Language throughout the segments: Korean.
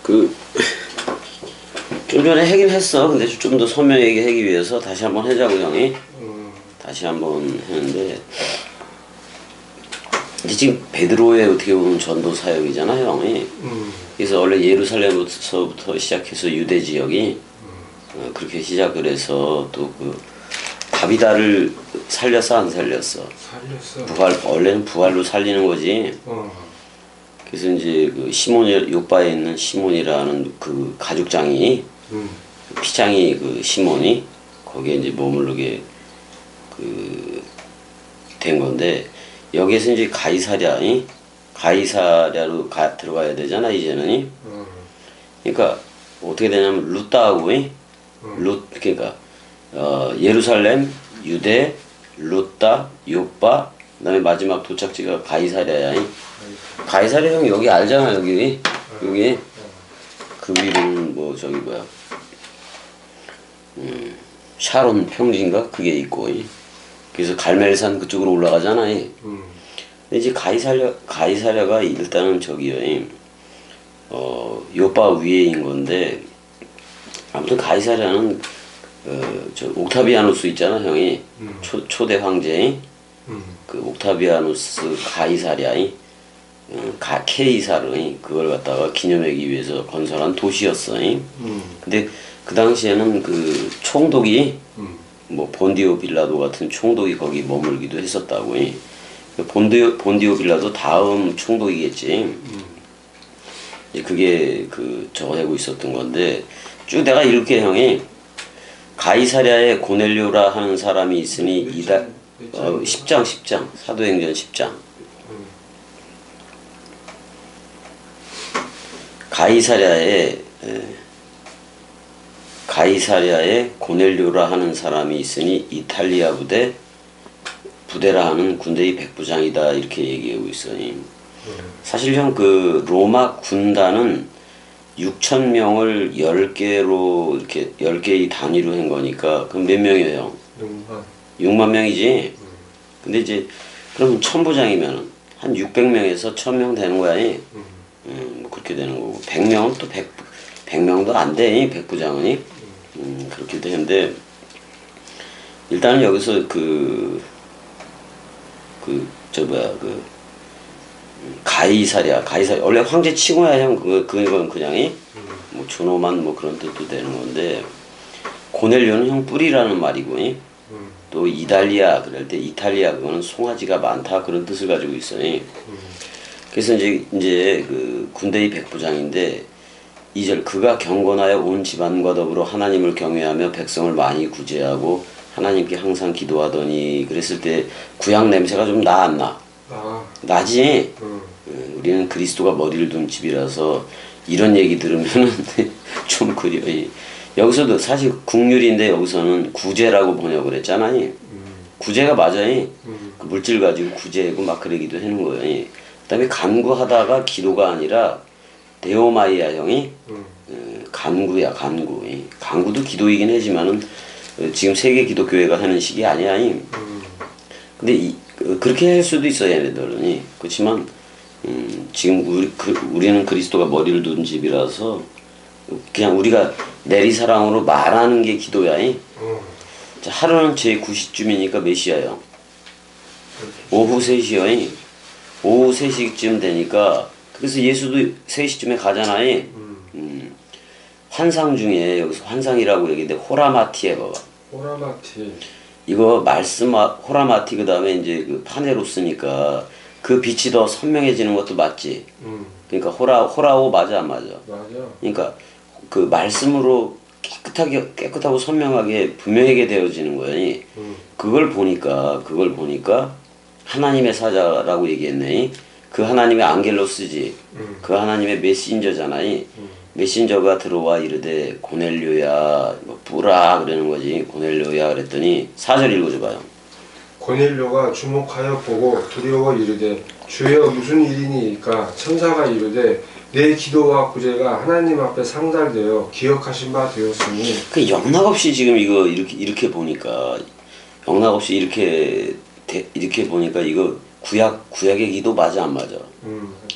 그 좀 전에 하긴 했어. 근데 좀 더 선명하게 하기 위해서 다시 한번 하자고 형이. 다시 한번 했는데 이제 지금 베드로의 어떻게 보면 전도 사역이잖아 형이. 그래서 원래 예루살렘부터 시작해서 유대 지역이 그렇게 시작을 해서 또 그 다비다를 살렸어 안 살렸어? 살렸어. 원래는 부활로 살리는 거지. 그래서 이제 그 시몬이 요바에 있는 시몬이라는 그 가죽장이 피장이 그 시몬이 거기에 이제 머무르게 그 된 건데 여기에서 이제 가이사랴로 들어가야 되잖아 이제는. 그러니까 어떻게 되냐면 루따하고 그러니까 예루살렘, 유대, 루따, 요빠, 그다음에 마지막 도착지가 가이사랴야. 가이사랴 형 여기 알잖아 여기 그 위로는 뭐 저기 뭐야 샤론 평지인가 그게 있고 그래서 갈멜산 그쪽으로 올라가잖아. 근데 이제 가이사랴가 일단은 저기요 요빠 위에인 건데 아무튼 가이사랴는 저 옥타비아누스 있잖아 형이 초대 황제 그 옥타비아누스 가이사랴 케이사르 그걸 갖다가 기념하기 위해서 건설한 도시였어. 근데 그 당시에는 그 총독이 뭐 본디오 빌라도 같은 총독이 거기 머물기도 했었다고. 본디오 빌라도 다음 총독이겠지. 이제 그게 그 저거 하고 있었던 건데 쭉 내가 이렇게 형이 가이사랴에 고넬료라 하는 사람이 있으니 10장 사도행전 10장 가이사랴에 고넬료라 하는 사람이 있으니 이탈리아 부대라 하는 군대의 백부장이다 이렇게 얘기하고 있어요. 사실 형 그 로마 군단은 6,000명을 10개로 이렇게 10개의 단위로 한 거니까 그럼 몇 명이에요? 6만 명이지. 근데 이제 그럼 천부장이면 한 600명에서 1,000명 되는 거야. 뭐 그렇게 되는 거고 100명은 또 100명도 안 돼. 백부장은 그렇게 되는데 일단은 여기서 가이사랴 원래 황제 칭호야 형. 그건 그냥 뭐 존엄한 뭐 그런 뜻도 되는 건데 고넬료는 형 뿌리라는 말이고 또 이달리아 그럴 때 이탈리아 그거는 송아지가 많다 그런 뜻을 가지고 있어요. 그래서 이제 그 군대의 백부장인데 2절 그가 경건하여 온 집안과 더불어 하나님을 경외하며 백성을 많이 구제하고 하나님께 항상 기도하더니 그랬을 때 구약 냄새가 좀 나 안 나? 나지? 우리는 그리스도가 머리를 둔 집이라서 이런 얘기 들으면은 좀 그려. 여기서도 사실 국률인데 여기서는 구제라고 번역을 했잖아. 구제가 맞아요. 그 물질 가지고 구제하고 막 그러기도 하는 거예요. 그다음에 간구하다가 기도가 아니라 데오마이야 형이 간구야 간구. 간구도 기도이긴 하지만은 지금 세계 기독교회가 하는 식이 아니야. 근데 그렇게 할 수도 있어 얘네들은. 그렇지만 지금 우리는 그리스도가 머리를 둔 집이라서 그냥 우리가 내리사랑으로 말하는 게 기도야. 자, 하루는 제 9시쯤이니까 몇 시야요? 오후 3시요. 오후 3시쯤 되니까 그래서 예수도 3시쯤에 가잖아요. 환상 중에 여기서 환상이라고 얘기했는데 호라마티에 봐봐. 호라마티. 이거 말씀 호라마티 그 다음에 이제 그 파네로스니까 그 빛이 더 선명해지는 것도 맞지. 그러니까 호라오 맞아 안 맞아? 맞아. 그러니까 그 말씀으로 깨끗하고 선명하게 분명하게 되어지는 거야. 그걸 보니까 하나님의 사자라고 얘기했네. 그 하나님의 안겔로스지. 그 하나님의 메신저잖아. 메신저가 들어와 이르되 고넬료야 뿌라 그러는 거지. 고넬료야 그랬더니 4절 읽어줘봐요. 고넬료가 주목하여 보고 두려워 이르되 주여 무슨 일이니까 천사가 이르되 내 기도와 구제가 하나님 앞에 상달되어 기억하신 바 되었으니 그 영락없이 지금 이거 이렇게 보니까 영락없이 이렇게 이렇게 보니까 이거 구약의 기도 맞아 안 맞아?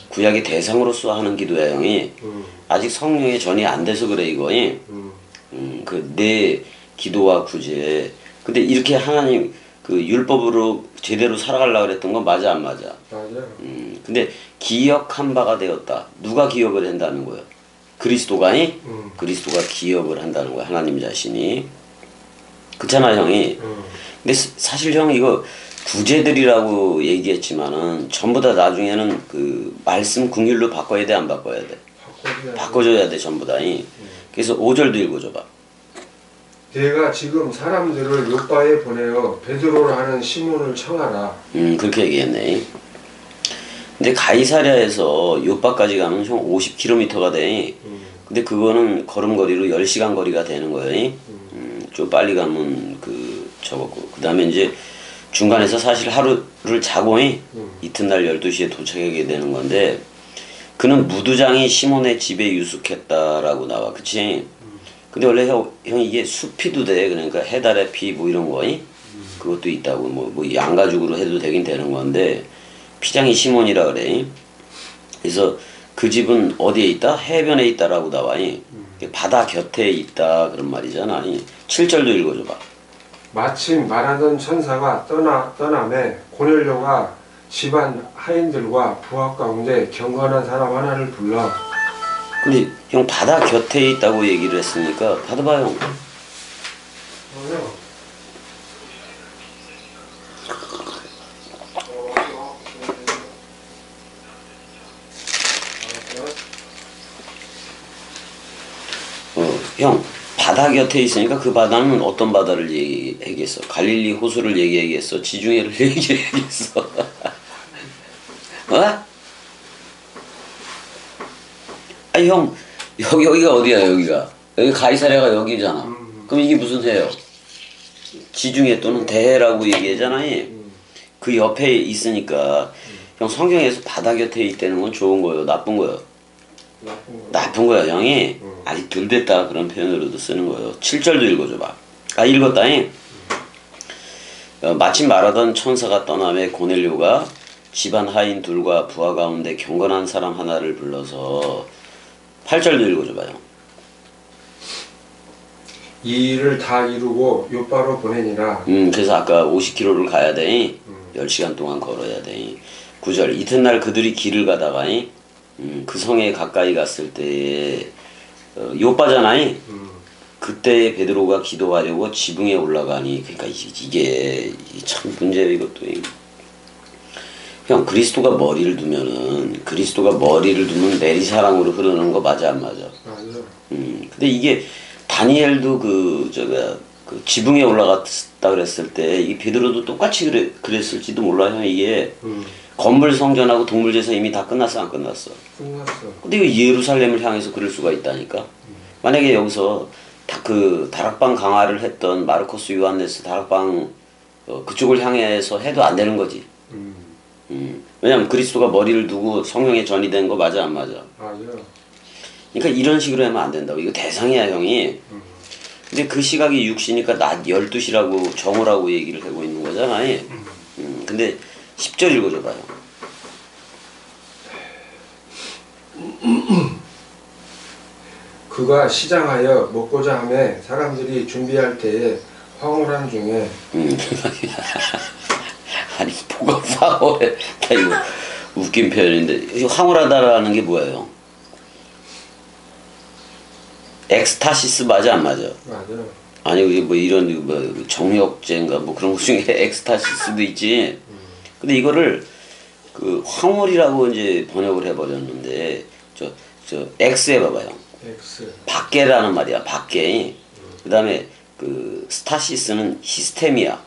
구약의 대상으로서 하는 기도야 형이. 아직 성령의 전이 안 돼서 그래 이거. 그 내 기도와 구제. 근데 이렇게 하나님 그 율법으로 제대로 살아가려고 그랬던 건 맞아 안 맞아? 맞아요. 근데 기억한 바가 되었다. 누가 기억을 한다는 거야? 그리스도가 그리스도가 기억을 한다는 거야. 하나님 자신이. 그렇잖아 형이. 근데 사실 형 이거 구제들이라고 얘기했지만은 전부 다 나중에는 그 말씀 긍휼로 바꿔야 돼 안 바꿔야 돼? 바꿔줘야 돼 전부 다. 그래서 5절도 읽어줘봐. 내가 지금 사람들을 요바에 보내어 베드로라 하는 시몬을 청하라. 그렇게 얘기했네. 근데 가이사랴에서 요바까지 가면 형 50km가 돼. 근데 그거는 걸음거리로 10시간 거리가 되는 거예요. 좀 빨리 가면 그 저거고. 그 다음에 이제 중간에서 사실 하루를 자고 이튿날 12시에 도착하게 되는 건데 그는 무두장이 시몬의 집에 유숙했다라고 나와. 그치? 근데 원래 형 이게 수피도 돼. 그러니까 해달의 피 뭐 이런 거 그것도 있다고 뭐 양가죽으로 해도 되긴 되는 건데 피장이 시몬이라 그래. 그래서 그 집은 어디에 있다? 해변에 있다라고 나와. 바다 곁에 있다 그런 말이잖아. 7절도 읽어줘봐. 마침 말하던 천사가 떠남에 고넬료가 집안 하인들과 부하 가운데 경건한 사람 하나를 불러. 근데 형 바다 곁에 있다고 얘기를 했으니까 받아봐 형. 형 바다 곁에 있으니까 그 바다는 어떤 바다를 얘기했어? 갈릴리 호수를 얘기했어? 지중해를 얘기했어? 어? 아니 형 여기가 어디야 여기가? 여기 가이사랴가 여기잖아. 그럼 이게 무슨 해요? 지중해 또는 대해라고 얘기하잖아. 그 옆에 있으니까 형 성경에서 바다 곁에 있다는 건 좋은 거예요? 나쁜 거예요? 나쁜 거야 형이. 아직 덜 됐다 그런 표현으로도 쓰는 거예요. 7절도 읽어줘봐. 아 읽었다. 마침 말하던 천사가 떠남에 고넬료가 집안 하인 둘과 부하 가운데 경건한 사람 하나를 불러서 8절도 읽어줘봐요. 이 일을 다 이루고 요바로 보내니라. 그래서 아까 50km를 가야 돼. 10시간 동안 걸어야 돼. 9절 이튿날 그들이 길을 가다가 그 성에 가까이 갔을 때에 요바잖아. 그때 베드로가 기도하려고 지붕에 올라가니 그러니까 이게 참 문제예요 이것도. 형 그리스도가 머리를 두면 내리사랑으로 흐르는 거 맞아 안 맞아? 맞아. 근데 이게 다니엘도 그 지붕에 올라갔다 그랬을 때 이 베드로도 똑같이 그랬을지도 몰라 형. 이게 건물 성전하고 동물 제사 이미 다 끝났어 안 끝났어? 끝났어. 근데 이거 예루살렘을 향해서 그럴 수가 있다니까. 만약에 여기서 그 다락방 강화를 했던 마르코스 요한네스 다락방 그쪽을 향해서 해도 안 되는 거지. 왜냐면 그리스도가 머리를 두고 성령에 전이 된 거 맞아 안 맞아? 맞아. 그러니까 이런 식으로 하면 안 된다고. 이거 대상이야 형이. 근데 그 시각이 6시니까 낮 12시라고 정오라고 얘기를 하고 있는 거잖아. 근데 10절 읽어줘봐요. 그가 시장하여 먹고자 하매 사람들이 준비할 때에 황홀한 중에 아니 뭐가 황홀해. 이거 웃긴 표현인데 황홀하다라는 게 뭐예요? 엑스타시스 맞아 안 맞아? 맞아. 아니 뭐 이런 뭐 정욕제인가 뭐 그런 것 중에 엑스타시스도 있지. 근데 이거를 그 황홀이라고 이제 번역을 해버렸는데 저 X 해봐봐요. X. 밖에라는 말이야. 밖에. 그 다음에 그 스타시스는 히스테미야.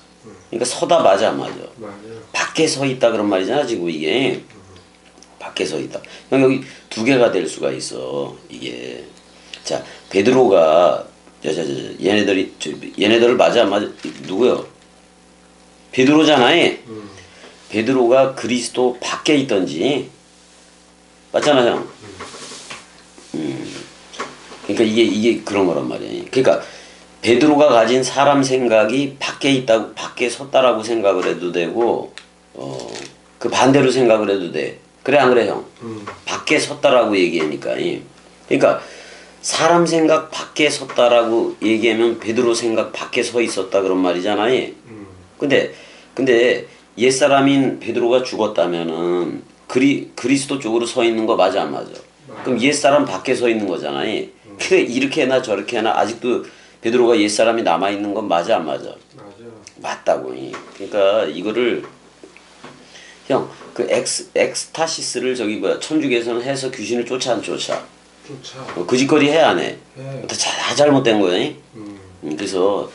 그러니까 서다 맞아 안 맞아? 맞아. 밖에 서 있다 그런 말이잖아 지금 이게. 밖에 서 있다. 형 여기 두 개가 될 수가 있어 이게. 자 베드로가 얘네들을 맞아 안 맞아? 누구요? 베드로잖아. 베드로가 그리스도 밖에 있던지 맞잖아 형. 그러니까 이게 그런 거란 말이야. 그러니까 베드로가 가진 사람 생각이 밖에 있다고 밖에 섰다라고 생각을 해도 되고 그 반대로 생각을 해도 돼. 그래 안 그래 형? 밖에 섰다라고 얘기하니까. 그러니까 사람 생각 밖에 섰다라고 얘기하면 베드로 생각 밖에 서 있었다 그런 말이잖아요. 근데 옛사람인 베드로가 죽었다면은 그리스도 쪽으로 서 있는 거 맞아 안 맞아? 그럼 옛사람 밖에 서 있는 거잖아요. 근데 이렇게 해나 저렇게 해나 아직도 베드로가 옛사람이 남아 있는 건 맞아 안 맞아? 맞아. 맞다고. 그러니까 이거를 형 그 엑스타시스를 저기 뭐야 천주교에서는 해서 귀신을 쫓아 안 쫓아? 쫓아. 그 짓거리 해 안 해? 해. 다 잘못된 거야. 그래서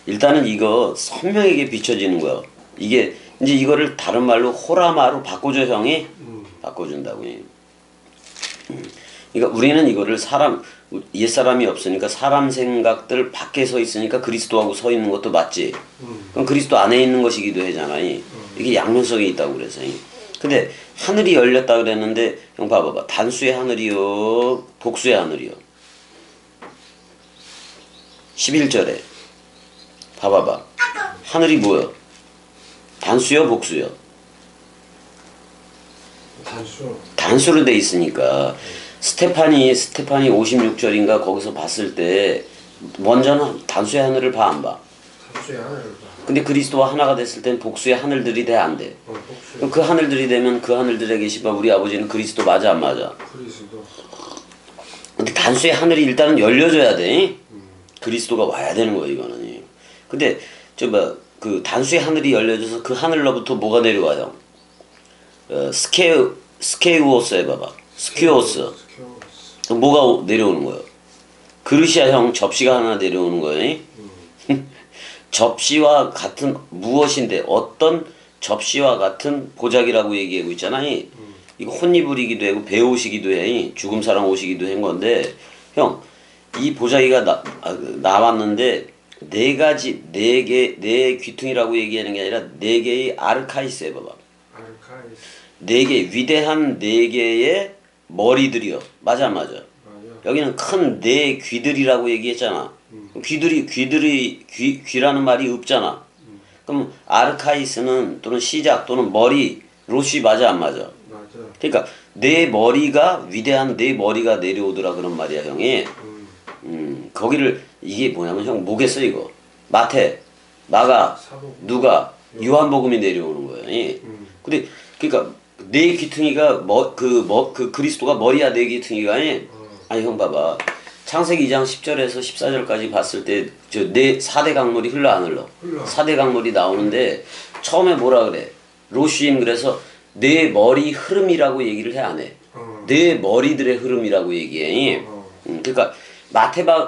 일단은 이거 선명하게 비춰지는 거야. 이게 이제 이거를 다른 말로 호라마로 바꿔줘 형이. 바꿔준다고. 그러니까 우리는 이거를 옛사람이 없으니까 사람 생각들 밖에 서 있으니까 그리스도하고 서 있는 것도 맞지. 그럼 그리스도 안에 있는 것이기도 하잖아요. 이게 양면성이 있다고 그래서. 근데 하늘이 열렸다 그랬는데 형 봐봐봐. 단수의 하늘이요 복수의 하늘이요. 11절에 봐봐봐. 하늘이 뭐야? 단수요 복수요? 단수. 단수로 돼 있으니까 스테파니 56절인가 거기서 봤을 때 먼저는 단수의 하늘을 봐 안 봐? 단수의 하늘을 봐. 근데 그리스도와 하나가 됐을 땐 복수의 하늘들이 돼 안 돼? 복수. 그럼 그 하늘들이 되면 그 하늘들에 계시바 우리 아버지는 그리스도 맞아 안 맞아? 그리스도. 근데 단수의 하늘이 일단은 열려줘야 돼. 그리스도가 와야 되는 거야 이거는. 근데 그 단수의 하늘이 열려져서 그 하늘로부터 뭐가 내려와요? 스케우오스 해봐봐. 스퀘오스. 뭐가 내려오는 거예요? 그릇이야 형. 접시가 하나 내려오는 거예요. 접시와 같은 무엇인데 어떤 접시와 같은 보자기라고 얘기하고 있잖아요. 이거 혼이불이기도 하고 배옷이기도 해. 죽음사랑 옷이기도 한 건데 형 이 보자기가 나왔는데 네 귀퉁이라고 얘기하는 게 아니라 네 개의 아르카이스 해봐봐. 아르카이스. 네 개 위대한 네 개의 머리들이요. 맞아 안 맞아? 맞아. 여기는 큰 네 귀들이라고 얘기했잖아. 귀라는 말이 없잖아. 그럼 아르카이스는 또는 시작 또는 머리 로시 맞아 안 맞아? 맞아. 그러니까 내 머리가 위대한 내 머리가 내려오더라 그런 말이야 형이. 거기를 이게 뭐냐면 형 뭐겠어 이거? 마태, 마가, 사복음. 누가, 요한복음이 내려오는 거예요. 근데 그러니까 네 귀퉁이가 그 그리스도가 머리야 네 귀퉁이가 아니 형 봐봐. 창세기 2장 10절에서 14절까지 봤을 때 저 네 4대 강물이 흘러 안 흘러? 흘러. 4대 강물이 나오는데 처음에 뭐라 그래? 로쉬임 그래서 네 머리 흐름이라고 얘기를 해 안 해? 네 머리들의 흐름이라고 얘기해. 그러니까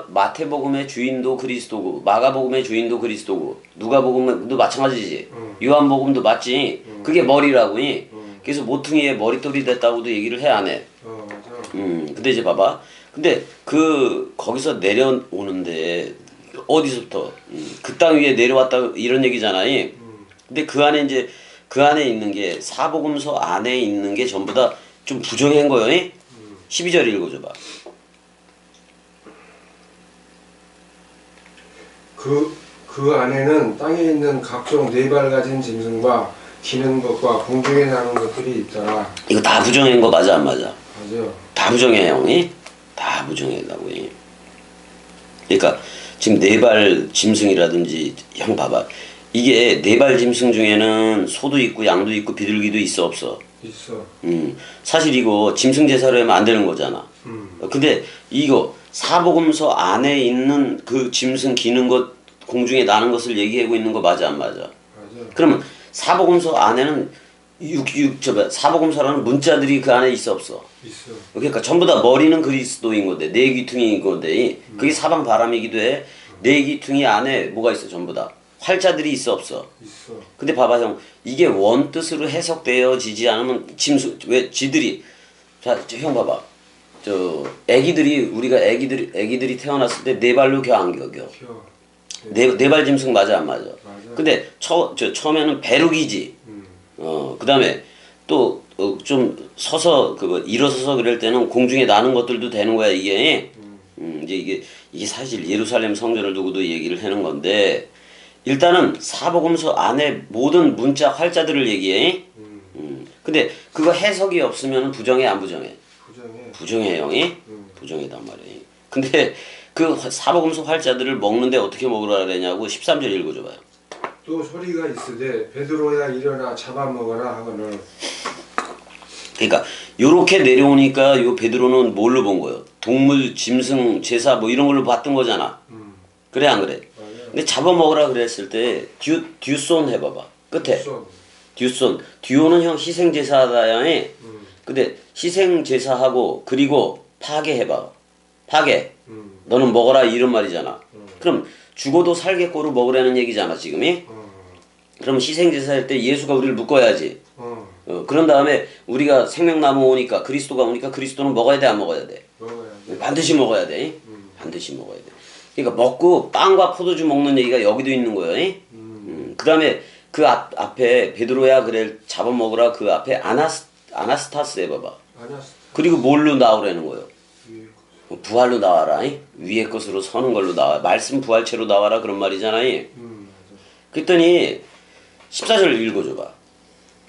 마태복음의 주인도 그리스도고 마가복음의 주인도 그리스도고 누가복음도 마찬가지지. 요한복음도 맞지. 그게 머리라고. 그래서 모퉁이의 머리돌이 됐다고도 얘기를 해 안 해? 맞아. 근데 이제 봐봐. 근데 거기서 내려오는데 어디서부터 그 땅 위에 내려왔다 이런 얘기잖아요. 근데 그 안에 있는 게 사복음서 안에 있는 게 전부 다 좀 부정한 거예요. 12절 읽어줘봐. 그 안에는 땅에 있는 각종 네 발 가진 짐승과 기는 것과 공중에 나는 것들이 있더라. 이거 다 부정한 거 맞아 안 맞아? 맞아. 다 부정해 형이? 다 부정해라고. 그러니까 지금 네 발 짐승이라든지 형 봐봐. 이게 네 발 짐승 중에는 소도 있고 양도 있고 비둘기도 있어 없어? 있어. 사실 이거 짐승 제사로 하면 안 되는 거잖아. 근데 이거 사복음서 안에 있는 그 짐승 기는 것 공중에 나는 것을 얘기하고 있는 거 맞아 안 맞아? 맞아. 그러면 사복음서 안에는 사복음서라는 문자들이 그 안에 있어 없어? 있어. 그러니까 전부 다 머리는 그리스도인 건데 네 귀퉁이인 건데 그게 사방 바람이기도 해. 네 귀퉁이 안에 뭐가 있어 전부 다 활자들이 있어 없어? 있어. 근데 봐봐 형 이게 원뜻으로 해석되어지지 않으면 짐승 왜 지들이 형 봐봐 우리가 애기들이 태어났을 때 네 발로 겨 안 겨? 겨. 네 발 짐승 맞아 안 맞아? 맞아. 근데 처음에는 배룩이지. 그다음에 또 좀 서서 일어서서 그럴 때는 공중에 나는 것들도 되는 거야 이게. 이제 이게 사실 예루살렘 성전을 두고도 얘기를 하는 건데 일단은 사복음서 안에 모든 문자 활자들을 얘기해. 근데 그거 해석이 없으면 부정해 안 부정해? 부정해. 부정해 형이? 부정이단 말이에요. 근데 그 사복음서 활자들을 먹는데 어떻게 먹으라 그러냐고 13절 읽어줘봐요. 또 소리가 있으되 베드로야 일어나 잡아먹어라 하거늘. 그러니까 요렇게 내려오니까 요 베드로는 뭘로 본 거예요? 동물, 짐승, 제사 뭐 이런 걸로 봤던 거잖아. 그래 안 그래? 맞아요. 근데 잡아먹으라 그랬을 때 듀손 해봐봐. 끝에 손. 듀손. 듀오는 형 희생제사다야에. 근데 희생제사하고 그리고 파괴해봐. 파괴. 너는 먹어라 이런 말이잖아. 그럼 죽어도 살겠고로 먹으라는 얘기잖아 지금이. 그럼 희생제사할 때 예수가 우리를 묶어야지. 그런 다음에 우리가 생명나무 오니까 그리스도가 오니까 그리스도는 먹어야 돼 안 먹어야 돼? 먹어야 돼. 반드시 먹어야 돼. 반드시 먹어야 돼. 그러니까 먹고 빵과 포도주 먹는 얘기가 여기도 있는 거예요. 그 다음에 그 앞에 베드로야 그래 잡아먹으라 그 앞에 아나스타스 해봐봐. 아니었어. 그리고 뭘로 나오라는 거예요? 위에 부활로 나와라. 위의 것으로 서는 걸로 나와. 말씀 부활체로 나와라 그런 말이잖아. 맞아. 그랬더니 14절 읽어줘봐.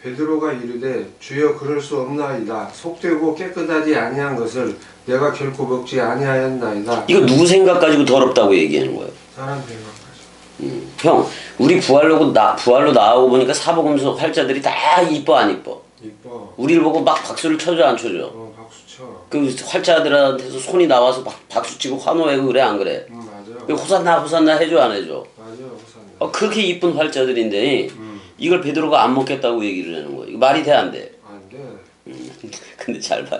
베드로가 이르되 주여 그럴 수 없나이다. 속되고 깨끗하지 아니한 것을 내가 결코 먹지 아니하였나이다. 이거 누구 생각 가지고 더럽다고 얘기하는 거예요? 사람 생각하죠. 형, 우리 부활로 나오고 보니까 사복음서 활자들이 다 이뻐 안 이뻐? 이뻐. 우리를 보고 막 박수를 쳐줘 안 쳐줘? 박수 쳐. 그 활자들한테서 손이 나와서 박수 치고 환호하고 그래 안 그래? 맞아. 그 호산나 호산나 해줘 안 해줘? 맞아. 호산나. 그렇게 이쁜 활자들인데 이걸 베드로가 안 먹겠다고 얘기를 하는 거야. 이거 말이 돼 안 돼? 안 돼. 근데 잘 봐.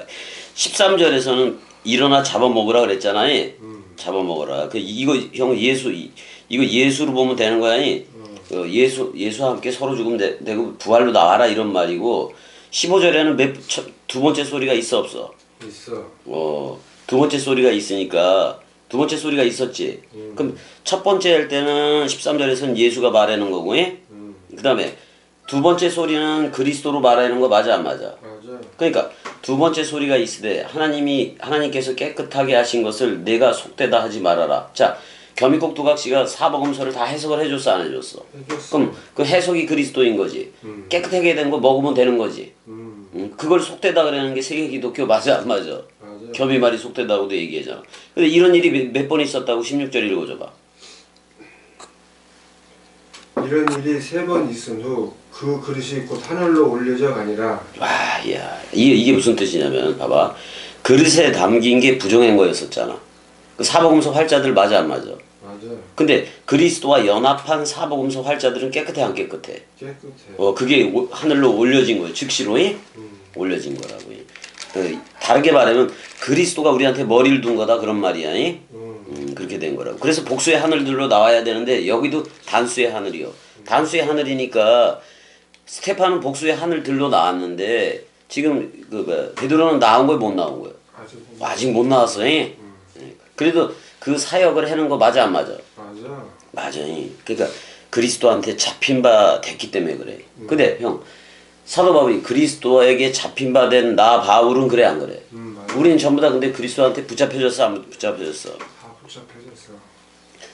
13절에서는 일어나 잡아먹으라 그랬잖아요. 잡아먹으라. 이거 형 이거 예수로 보면 되는 거야. 예수와 함께 서로 죽으면 되고 부활로 나와라 이런 말이고 15절에는 두 번째 소리가 있어 없어? 있어. 두 번째 소리가 있으니까 두 번째 소리가 있었지. 그럼 첫 번째 할 때는 13절에서는 예수가 말하는 거고, 그 다음에 두 번째 소리는 그리스도로 말하는 거 맞아 안 맞아? 맞아. 그러니까 두 번째 소리가 있으되 하나님께서 깨끗하게 하신 것을 내가 속되다 하지 말아라. 자, 겸이국 두각씨가 사복음서를 다 해석을 해줬어 안 해줬어? 해줬어. 그럼 그 해석이 그리스도인 거지. 깨끗하게 된 거 먹으면 되는 거지. 그걸 속되다 그러는 게 세계 기독교 맞아 안 맞아? 맞아. 겸이 말이 속되다고도 얘기하잖아. 근데 이런 일이 몇 번 있었다고 16절 읽어줘봐. 이런 일이 3번 있은 후 그 그릇이 곧 하늘로 올려져 가니라. 와, 야, 이게 무슨 뜻이냐면 봐봐. 그릇에 담긴 게 부정한 거였었잖아. 그 사복음서 활자들 맞아 안 맞아? 맞아. 근데 그리스도와 연합한 사복음서 활자들은 깨끗해 안 깨끗해? 깨끗해. 그게 하늘로 올려진 거예요. 즉시로 올려진 거라고. 다르게 말하면 그리스도가 우리한테 머리를 둔 거다 그런 말이야. 그렇게 된 거라고. 그래서 복수의 하늘들로 나와야 되는데 여기도 단수의 하늘이요. 단수의 하늘이니까 스테파는 복수의 하늘들로 나왔는데 지금 베드로는 나온 거예요, 못 나온 거예요? 아직 못 나왔어. 그래도 그 사역을 하는 거 맞아 안 맞아? 맞아. 맞아. 그러니까 그리스도한테 잡힌 바 됐기 때문에 그래. 근데 형 사도 바울이 그리스도에게 잡힌 바 된 나 바울은 그래 안 그래? 우리는 전부 다 근데 그리스도한테 붙잡혀졌어 안 붙잡혀졌어? 다 붙잡혀졌어.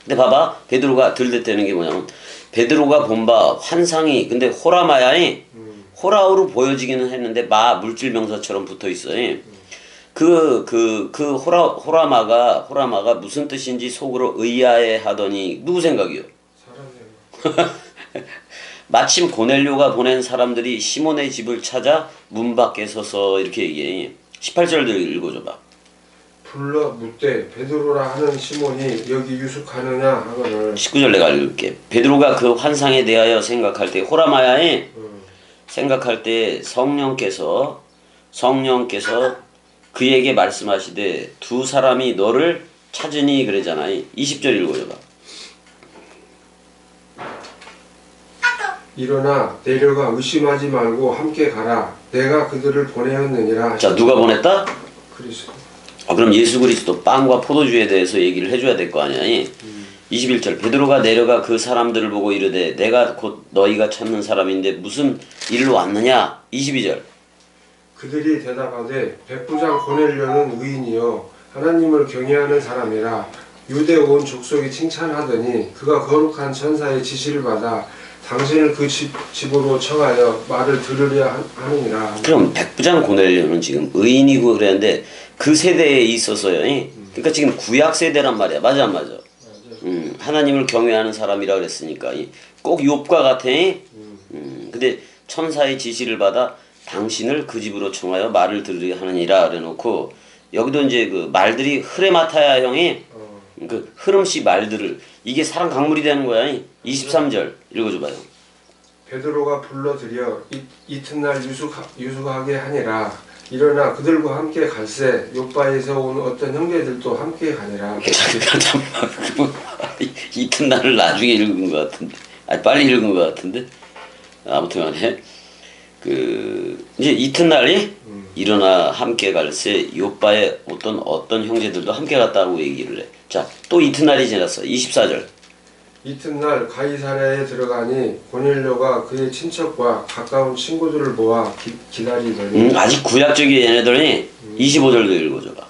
근데 봐봐 베드로가 들댔다는 게 뭐냐면 베드로가 본 바 환상이 근데 호라마야에 호라우로 보여지기는 했는데 물질 명사처럼 붙어 있어. 호라마가 무슨 뜻인지 속으로 의아해 하더니 누구 생각이요? 사람 생각. 마침 고넬료가 보낸 사람들이 시몬의 집을 찾아 문 밖에 서서 이렇게 얘기해. 18절들 읽어줘봐. 불러 묻되 베드로라 하는 시몬이 여기 유숙하느냐 하거늘. 19절 내가 읽을게. 베드로가 그 환상에 대하여 생각할 때 호라마야에 생각할 때 성령께서 그에게 말씀하시되 두 사람이 너를 찾으니 그러잖아. 20절 읽어줘봐. 일어나 내려가 의심하지 말고 함께 가라. 내가 그들을 보내었느니라. 자, 누가 보냈다? 그리스도. 그럼 예수 그리스도 빵과 포도주에 대해서 얘기를 해줘야 될 거 아니야. 21절 베드로가 내려가 그 사람들을 보고 이르되 내가 곧 너희가 찾는 사람인데 무슨 일로 왔느냐. 22절 그들이 대답하되 백부장 고넬료는 의인이요 하나님을 경외하는 사람이라 유대 온 족속이 칭찬하더니 그가 거룩한 천사의 지시를 받아 당신을 그 집으로 청하여 말을 들으려 하느니라. 그럼 백부장 고넬료는 지금 의인이고 그랬는데 그 세대에 있어서요. 그러니까 지금 구약 세대란 말이야. 맞아 안 맞아? 하나님을 경외하는 사람이라 그랬으니까 꼭 욥과 같아. 근데 천사의 지시를 받아 당신을 그 집으로 청하여 말을 들으려 하느니라 그래놓고 여기도 이제 그 말들이 흐레마타야 형이 그 흐름씨 말들을 이게 사람 강물이 되는 거야. 23절 읽어줘봐요. 베드로가 불러들여 이튿날 유숙하게 하니라. 일어나 그들과 함께 갈새 요바에서 온 어떤 형제들도 함께 가니라. 이튿날을 나중에 읽은 것 같은데, 아니 빨리 읽은 것 같은데, 아무튼간에 그 이제 이튿날이 일어나 함께 갈새 요바에 어떤 형제들도 함께 갔다고 얘기를 해. 자, 또 이튿날이 지났어. 24절. 이튿날 가이사랴에 들어가니 고넬료가 그의 친척과 가까운 친구들을 모아 기다리더니 아직 구약적인 얘네들이 25절도 읽어줘봐.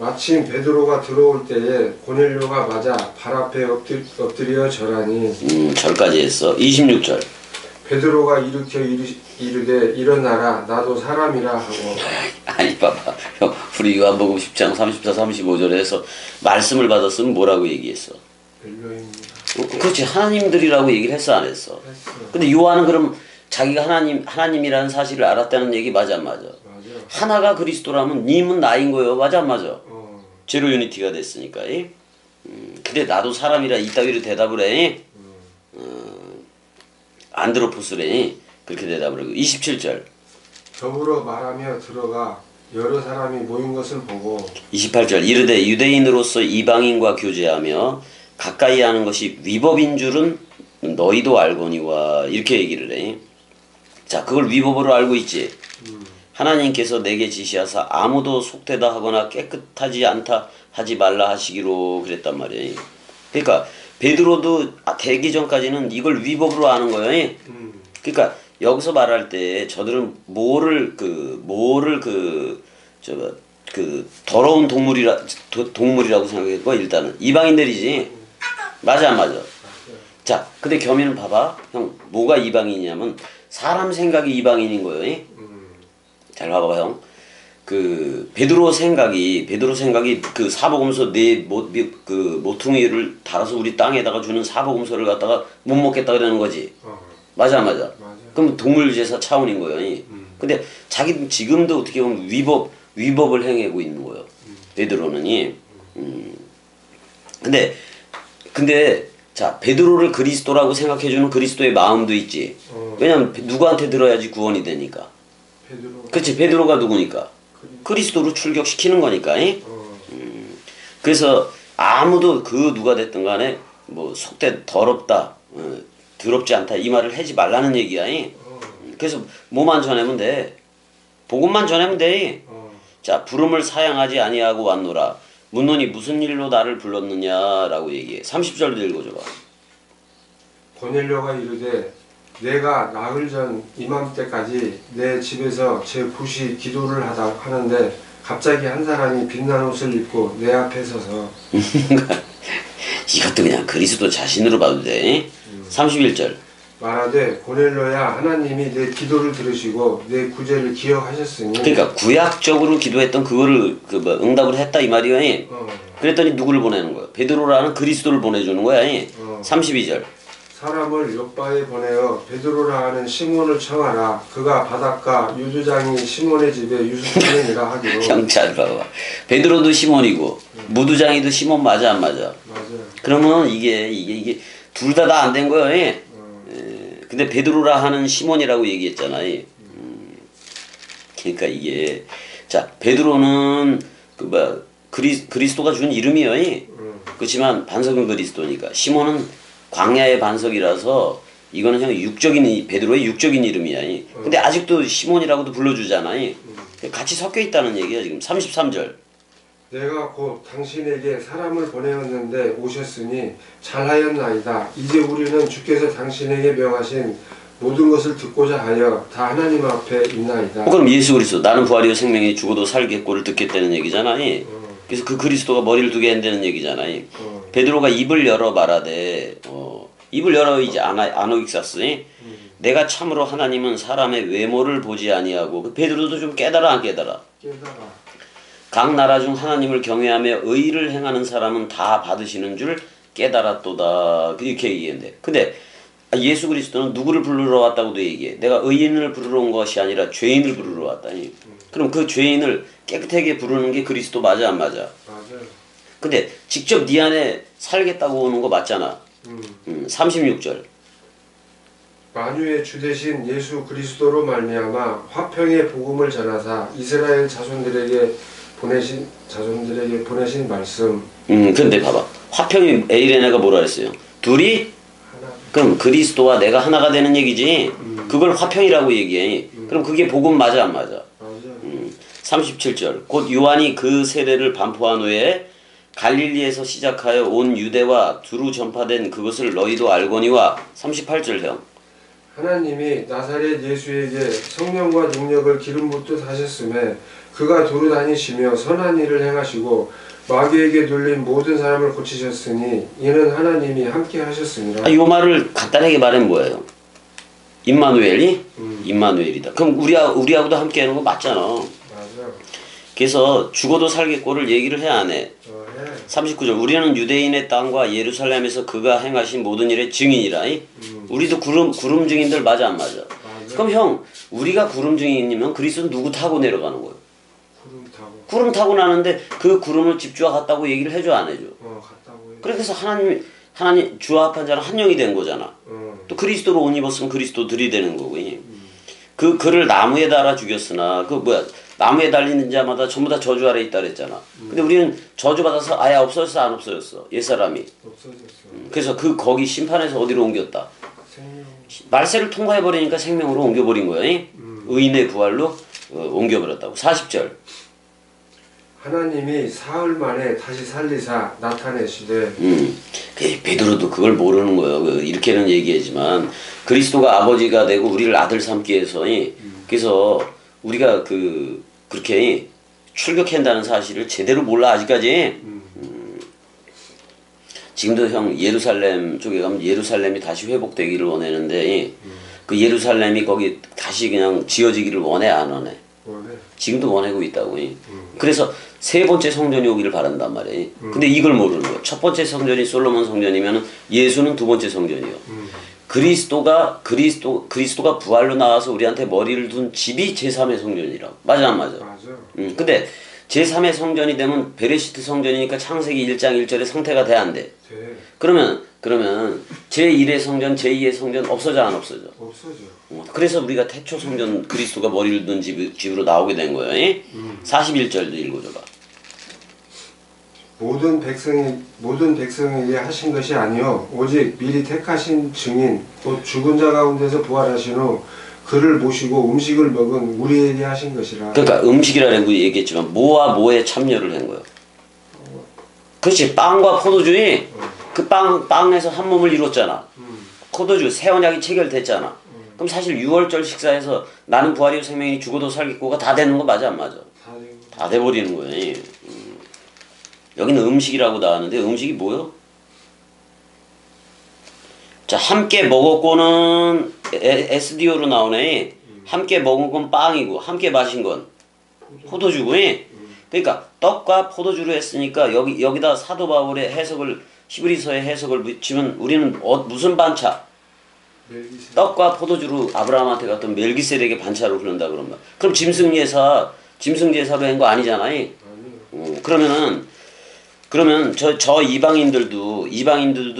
마침 베드로가 들어올 때에 고넬료가 맞아 발 앞에 엎드려 절하니 절까지 했어. 26절. 베드로가 일으켜 이르되 일어나라 나도 사람이라 하고. 아니 봐봐 형, 우리 요한복음 10장 34, 35절에서 말씀을 받았으면 뭐라고 얘기했어? 벨로입니다. 그렇지, 하나님들이라고 얘기를 했어 안 했어? 했어. 근데 요한은 그럼 자기가 하나님이라는 사실을 알았다는 얘기 맞아 안 맞아? 맞아. 하나가 그리스도라면 님은 나인 거예요. 맞아 안 맞아? 어. 제로 유니티가 됐으니까. 근데 나도 사람이라 이따위로 대답을 해. 안드로포스래. 그렇게 대답을 하고. 27절. 더불어 말하며 들어가 여러 사람이 모인 것을 보고 28절. 이르되 유대인으로서 이방인과 교제하며 가까이 하는 것이 위법인 줄은 너희도 알거니와. 이렇게 얘기를 해. 자, 그걸 위법으로 알고 있지. 하나님께서 내게 지시하사 아무도 속되다 하거나 깨끗하지 않다 하지 말라 하시기로 그랬단 말이에요. 그러니까 베드로도 되기 전까지는 이걸 위법으로 아는 거예요. 그러니까 여기서 말할 때 저들은 더러운 동물이라고 생각했고 일단은 이방인들이지. 맞아 안 맞아? 자, 근데 겸이는 봐봐. 형, 뭐가 이방인이냐면 사람 생각이 이방인인 거예요. 잘 봐봐 형. 그 베드로 생각이 그 사복음서 그 모퉁이를 달아서 우리 땅에다가 주는 사복음서를 갖다가 못 먹겠다 그러는 거지. 맞아 안 맞아? 맞아. 그럼 동물 제사 차원인 거예요. 근데 자기 지금도 어떻게 보면 위법을 행하고 있는 거예요. 베드로는. 근데 자, 베드로를 그리스도라고 생각해주는 그리스도의 마음도 있지. 왜냐면 누구한테 들어야지 구원이 되니까. 베드로. 그렇지, 베드로가 누구니까? 그리스도로 출격시키는 거니까. 그래서 아무도 그 누가 됐든 간에 뭐 속되 더럽다, 더럽지 않다 이 말을 하지 말라는 얘기야. 그래서 뭐만 전하면 돼. 복음만 전하면 돼. 자, 부름을 사양하지 아니하고 왔노라. 묻노니 무슨 일로 나를 불렀느냐라고 얘기해. 30절도 읽어줘봐. 고넬료가 이르되 내가 나흘 전 이맘때까지 내 집에서 제 붓이 기도를 하는데 갑자기 한 사람이 빛난 옷을 입고 내 앞에 서서 이것도 그냥 그리스도 자신으로 봐도 돼. 31절. 말하되 고넬료야 하나님이 내 기도를 들으시고 내 구제를 기억하셨으니. 그러니까 구약적으로 기도했던 그거를 응답을 했다 이 말이야. 그랬더니 누구를 보내는 거야? 베드로라는 그리스도를 보내주는 거야. 32절. 사람을 요바에 보내어 베드로라 하는 시몬을 청하라. 그가 바닷가 유두장이 시몬의 집에 유숙하느니라 하기로. 잘 봐봐. 베드로도 시몬이고 무두장이도 시몬 맞아 안 맞아? 맞아. 그러면 이게 둘 다 안 된 거예요. 근데 베드로라 하는 시몬이라고 얘기했잖아. 그러니까 이게 자, 베드로는 그리스도가 준 이름이에요. 그렇지만 반석은 그리스도니까. 시몬은 광야의 반석이라서 이거는 그냥 베드로의 육적인 이름이야. 근데 아직도 시몬이라고도 불러주잖아. 같이 섞여 있다는 얘기야 지금. 33절. 내가 곧 당신에게 사람을 보내었는데 오셨으니 잘하였나이다. 이제 우리는 주께서 당신에게 명하신 모든 것을 듣고자 하여 다 하나님 앞에 있나이다. 그럼 예수 그리스도 나는 부활이요 생명이 죽어도 살겠고를 듣겠다는 얘기잖아. 그래서 그 그리스도가 머리를 두게 한다는 얘기잖아요. 베드로가 입을 열어 말하되 입을 열어 이제 아노익사스니 내가 참으로 하나님은 사람의 외모를 보지 아니하고 그 베드로도 좀 깨달아 안 깨달아? 각 나라 중 하나님을 경외하며 의를 행하는 사람은 다 받으시는 줄 깨달았도다. 이렇게 얘기했는데 근데 예수 그리스도는 누구를 부르러 왔다고도 얘기해. 내가 의인을 부르러 온 것이 아니라 죄인을 부르러 왔다니. 그럼 그 죄인을 깨끗하게 부르는 게 그리스도 맞아 안 맞아? 맞아요. 근데 직접 네 안에 살겠다고 오는 거 맞잖아. 36절. 만유의 주 되신 예수 그리스도로 말미암아 화평의 복음을 전하사 이스라엘 자손들에게 보내신 말씀. 근데 봐봐. 화평이 에이레네가 뭐라 그랬어요? 둘이 하나. 그럼 그리스도와 내가 하나가 되는 얘기지. 그걸 화평이라고 얘기해. 그럼 그게 복음 맞아 안 맞아? 맞아요. 37절. 곧 요한이 그 세례를 반포한 후에 갈릴리에서 시작하여 온 유대와 두루 전파된 그것을 너희도 알거니와 38절 형. 하나님이 나사렛 예수에게 성령과 능력을 기름 붓듯 하셨음에 그가 두루 다니시며 선한 일을 행하시고 마귀에게 눌린 모든 사람을 고치셨으니 이는 하나님이 함께 하셨습니다. 요 말을 간단하게 말하면 뭐예요? 임마누엘이? 임마누엘이다. 그럼 우리하고도 함께 하는 거 맞잖아. 맞아요. 그래서 죽어도 살겠고를 얘기를 해 안 해? 해. 39절. 우리는 유대인의 땅과 예루살렘에서 그가 행하신 모든 일의 증인이라. 우리도 구름 증인들 맞아 안 맞아? 맞아. 그럼 형 우리가 구름 증인이면 그리스도는 누구 타고 내려가는 거예요? 구름 타고 나는데 그 구름을 집주와 같다고 얘기를 해줘 안 해줘? 같다고 해. 그래서 하나님 주와 합한 자는 한 영이 된 거잖아. 또 그리스도로 옷 입었으면 그리스도들이 되는 거고. 그 그를 나무에 달아 죽였으나 그 뭐야 나무에 달리는 자마다 전부 다 저주 아래 있다 그랬잖아. 근데 우리는 저주 받아서 아예 없어졌어 안 없어졌어? 옛사람이. 없어졌어. 그래서 거기 심판에서 어디로 옮겼다? 생명. 말세를 통과해 버리니까 생명으로 옮겨버린 거야. 의인의 부활로 옮겨버렸다고. 40절. 하나님이 사흘 만에 다시 살리사 나타내시되. 베드로도 그걸 모르는 거예요. 이렇게는 얘기하지만 그리스도가 아버지가 되고 우리를 아들 삼기 위해서 그래서 우리가 그렇게 출격한다는 사실을 제대로 몰라 아직까지. 지금도 형 예루살렘 쪽에 가면 예루살렘이 다시 회복되기를 원하는데 그 예루살렘이 거기 다시 그냥 지어지기를 원해 안 원해? 지금도 원하고 있다고. 그래서 세 번째 성전이 오기를 바란단 말이에요. 근데 이걸 모르는 거예요. 첫 번째 성전이 솔로몬 성전이면 예수는 두 번째 성전이요. 그리스도가 부활로 나와서 우리한테 머리를 둔 집이 제3의 성전이라고. 맞아 안 맞아? 맞아. 근데 제3의 성전이 되면 베레시트 성전이니까 창세기 1장 1절의 상태가 돼 안 돼? 돼. 그러면 제1의 성전, 제2의 성전 없어져 안 없어져? 없어져. 그래서 우리가 태초 성전 그리스도가 머리를 둔 집으로 나오게 된 거예요. 41절도 읽어줘봐. 모든 백성에게 하신 것이 아니요 오직 미리 택하신 증인 곧 죽은 자 가운데서 부활하신 후 그를 모시고 음식을 먹은 우리에게 하신 것이라. 그러니까 음식이라고 얘기했지만 뭐와 뭐에 참여를 한 거예요? 그렇지. 빵과 포도주의 그 빵에서 한 몸을 이뤘잖아. 포도주 새 언약이 체결됐잖아. 그럼 사실 6월절 식사에서 나는 부활이요 생명이 죽어도 살겠고가 다 되는 거 맞아 안 맞아? 다 돼버리는 거예요. 여기는 음식이라고 나왔는데 음식이 뭐요? 자, 함께 먹었고는 SDO로 나오네. 함께 먹은 건 빵이고 함께 마신 건 포도주고. 그러니까 떡과 포도주로 했으니까 여기다 사도 바울의 해석을 히브리서의 해석을 붙이면 우리는 무슨 반차? 떡과 포도주로 아브라함한테 갔던 멜기세덱의 반차로 흐른다 그러면 그럼 짐승제사로 한 거 아니잖아요. 그러면 저 이방인들도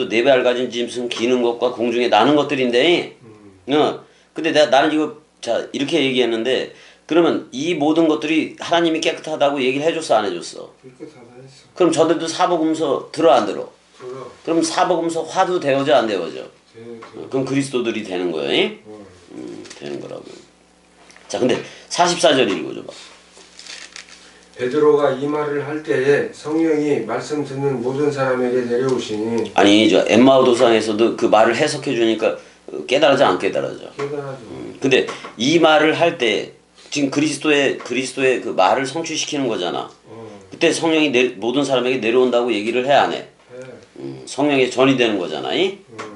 네 발 가진 짐승 기는 것과 공중에 나는 것들인데, 근데 나는 이거 이렇게 얘기했는데 그러면 이 모든 것들이 하나님이 깨끗하다고 얘기를 해줬어 안 해줬어? 깨끗하다 했어. 그럼 저들도 사복음서 들어 안 들어? 들어. 그럼 사복음서 화도 되어져 안 되어져? 그럼 그리스도들이 되는 거예요? 되는 거라고요. 자, 근데 44절 읽어줘봐. 베드로가 이 말을 할 때에 성령이 말씀 듣는 모든 사람에게 내려오시니. 아니 저 엠마오 도상에서도 그 말을 해석해 주니까 깨달아져 안 깨달아져? 깨달아져. 근데 이 말을 할 때 지금 그리스도의 그 말을 성취시키는 거잖아. 그때 성령이 모든 사람에게 내려온다고 얘기를 해 안 해? 성령이 전이 되는 거잖아.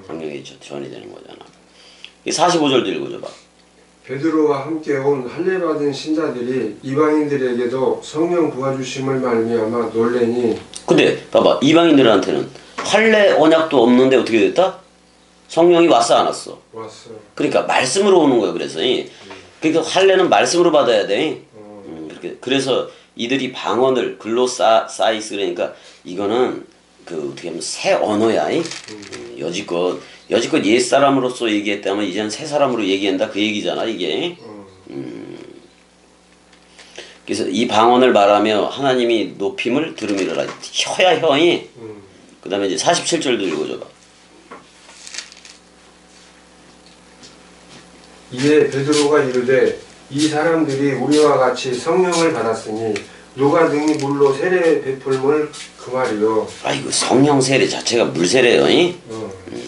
성령이 전이 되는 거잖아. 45절도 읽어줘봐. 베드로와 함께 온 할례 받은 신자들이 이방인들에게도 성령 부어주심을 말미암아 놀래니. 근데 봐봐, 이방인들한테는 할례 언약도 없는데 어떻게 됐다? 성령이 왔어 안 왔어? 왔어. 그러니까 말씀으로 오는 거야. 그래서 그러니까 할례는 말씀으로 받아야 돼. 그래서 이들이 방언을 글로사이스 그러니까 이거는 그 어떻게 하면 새 언어야. 여지껏 옛 사람으로서 얘기했다면 이제는 새 사람으로 얘기한다 그 얘기잖아 이게. 그래서 이 방언을 말하며 하나님이 높임을 들음이라. 혀야 혀이. 그 다음에 이제 47절도 읽어줘봐. 이에 베드로가 이르되 이 사람들이 우리와 같이 성령을 받았으니 누가 능히 물로 세례 베풀물 그 말이요. 아이고 성령 세례 자체가 물 세례요.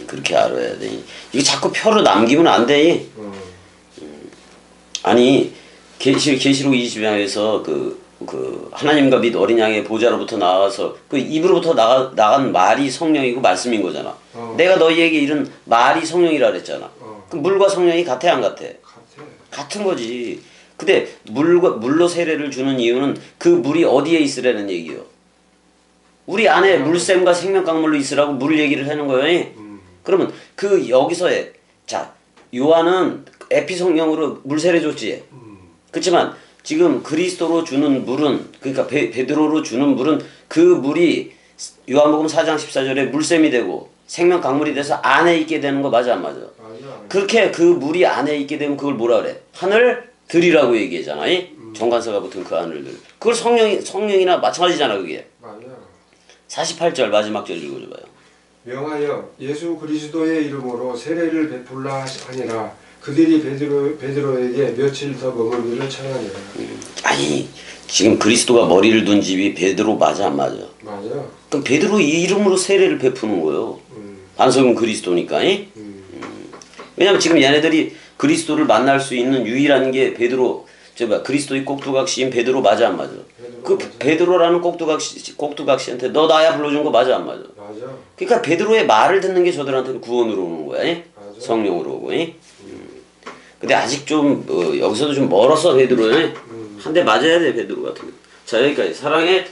그렇게 알아야 돼. 이거 자꾸 표로 남기면 안 돼. 아니 계시록 20장에서 그 하나님과 및 어린 양의 보좌로부터 나와서 그 입으로부터 나간 말이 성령이고 말씀인 거잖아. 내가 너희에게 이른 말이 성령이라 그랬잖아. 그 물과 성령이 같아 안 같아? 같은 거지. 근데 물로 세례를 주는 이유는 그 물이 어디에 있으라는 얘기요. 우리 안에 물샘과 생명강물로 있으라고 물 얘기를 하는 거예요. 그러면 그 여기서의 자 요한은 에피성령으로 물 세례 줬지. 그렇지만 지금 그리스도로 주는 물은 그러니까 베드로로 주는 물은 그 물이 요한복음 4장 14절에 물샘이 되고 생명 강물이 돼서 안에 있게 되는 거 맞아 안 맞아? 그렇게 그 물이 안에 있게 되면 그걸 뭐라 그래? 하늘들이라고 얘기하잖아. 정관사가 붙은 그 하늘들. 그걸 성령이나 마찬가지잖아 그게. 맞아. 48절 마지막 절 읽어줘봐요. 명하여 예수 그리스도의 이름으로 세례를 베풀라 하니라. 그들이 베드로에게 며칠 더 머물기를 청하니라. 아니 지금 그리스도가 머리를 둔 집이 베드로 맞아 안 맞아? 맞아. 그럼 베드로 이름으로 세례를 베푸는 거예요. 반석은 그리스도니까. 왜냐면 지금 얘네들이 그리스도를 만날 수 있는 유일한 게 베드로 그리스도의 꼭두각시인 베드로 맞아 안 맞아? 그 맞아. 베드로라는 꼭두각시한테 너 나야 불러준 거 맞아 안 맞아? 맞아. 그러니까 베드로의 말을 듣는 게 저들한테는 구원으로 오는 거야. 맞아. 성령으로 오고. 근데 아직 좀 여기서도 좀 멀었어 베드로. 한 대 맞아야 돼 베드로 같은 거. 자 여기까지 사랑해.